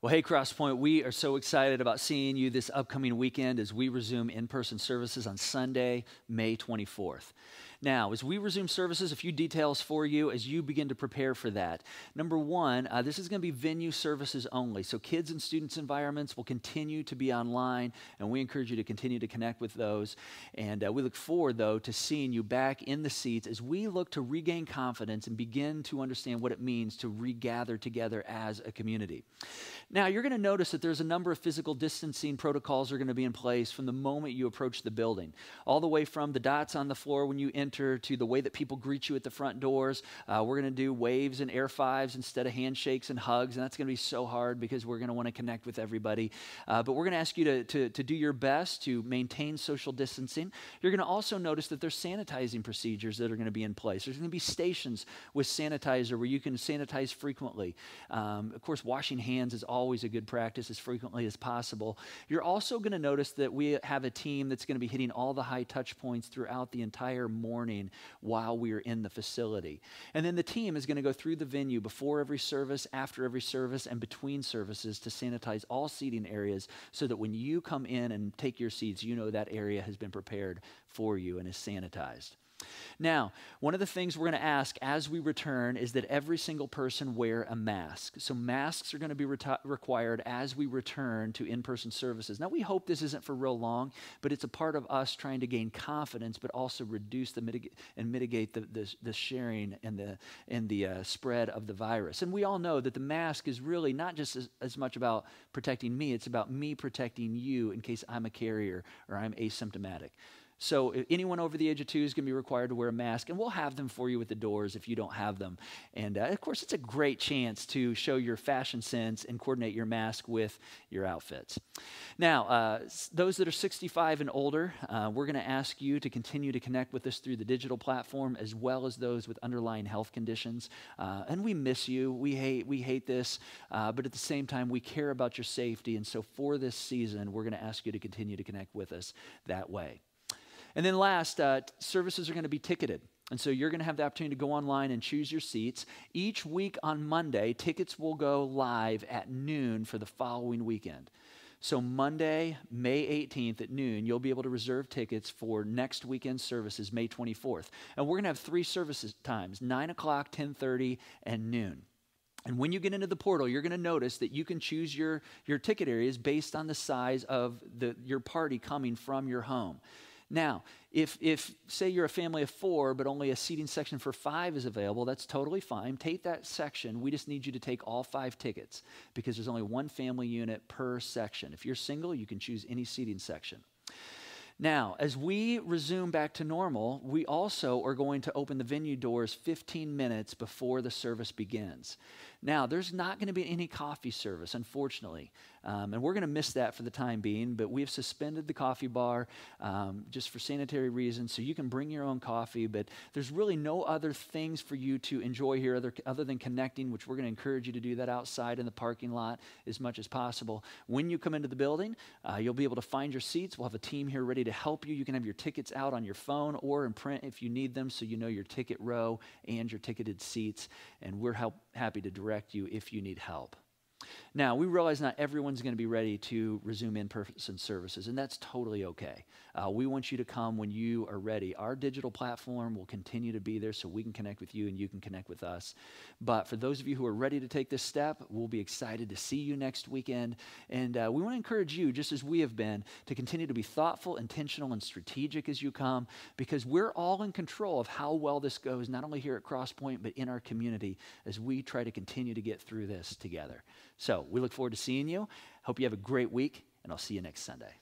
Well, hey, Crosspoint, we are so excited about seeing you this upcoming weekend as we resume in-person services on Sunday, May 24th. Now, as we resume services, a few details for you as you begin to prepare for that. Number one, this is going to be venue services only. So kids and students' environments will continue to be online, and we encourage you to continue to connect with those. And we look forward, though, to seeing you back in the seats as we look to regain confidence and begin to understand what it means to regather together as a community. Now, you're going to notice that there's a number of physical distancing protocols that are going to be in place from the moment you approach the building, all the way from the dots on the floor when you enter to the way that people greet you at the front doors. We're going to do waves and air fives instead of handshakes and hugs, and that's going to be so hard because we're going to want to connect with everybody. But we're going to ask you to do your best to maintain social distancing. You're going to also notice that there's sanitizing procedures that are going to be in place. There's going to be stations with sanitizer where you can sanitize frequently. Of course, washing hands is always a good practice as frequently as possible. You're also going to notice that we have a team that's going to be hitting all the high touch points throughout the entire morning while we are in the facility. And then the team is going to go through the venue before every service, after every service, and between services to sanitize all seating areas so that when you come in and take your seats, you know that area has been prepared for you and is sanitized. Now, one of the things we're going to ask as we return is that every single person wear a mask. So masks are going to be required as we return to in-person services. Now, we hope this isn't for real long, but it's a part of us trying to gain confidence, but also reduce and mitigate the sharing and the spread of the virus. And we all know that the mask is really not just as much about protecting me, it's about me protecting you in case I'm a carrier or I'm asymptomatic. So anyone over the age of 2 is going to be required to wear a mask, and we'll have them for you at the doors if you don't have them. And of course, it's a great chance to show your fashion sense and coordinate your mask with your outfits. Now, those that are 65 and older, we're going to ask you to continue to connect with us through the digital platform, as well as those with underlying health conditions. And we miss you. We hate this, but at the same time, we care about your safety. And so for this season, we're going to ask you to continue to connect with us that way. And then last, services are going to be ticketed. And so you're going to have the opportunity to go online and choose your seats. Each week on Monday, tickets will go live at noon for the following weekend. So Monday, May 18th at noon, you'll be able to reserve tickets for next weekend's services, May 24th. And we're going to have 3 services times, 9 o'clock, 10:30, and noon. And when you get into the portal, you're going to notice that you can choose your ticket areas based on the size of your party coming from your home. Now, if say you're a family of 4, but only a seating section for 5 is available, that's totally fine. Take that section. We just need you to take all 5 tickets because there's only 1 family unit per section. If you're single, you can choose any seating section. Now, as we resume back to normal, we also are going to open the venue doors 15 minutes before the service begins. Now, there's not going to be any coffee service, unfortunately, and we're going to miss that for the time being, but we have suspended the coffee bar just for sanitary reasons, so you can bring your own coffee, but there's really no other things for you to enjoy here other than connecting, which we're going to encourage you to do that outside in the parking lot as much as possible. When you come into the building, you'll be able to find your seats. We'll have a team here ready to help you. You can have your tickets out on your phone or in print if you need them, so you know your ticket row and your ticketed seats, and we're happy to direct you if you need help. Now, we realize not everyone's going to be ready to resume in-person services, and that's totally okay. We want you to come when you are ready. Our digital platform will continue to be there so we can connect with you and you can connect with us. But for those of you who are ready to take this step, we'll be excited to see you next weekend. And we want to encourage you, just as we have been, to continue to be thoughtful, intentional, and strategic as you come, because we're all in control of how well this goes, not only here at Crosspoint, but in our community as we try to continue to get through this together. So we look forward to seeing you. Hope you have a great week, and I'll see you next Sunday.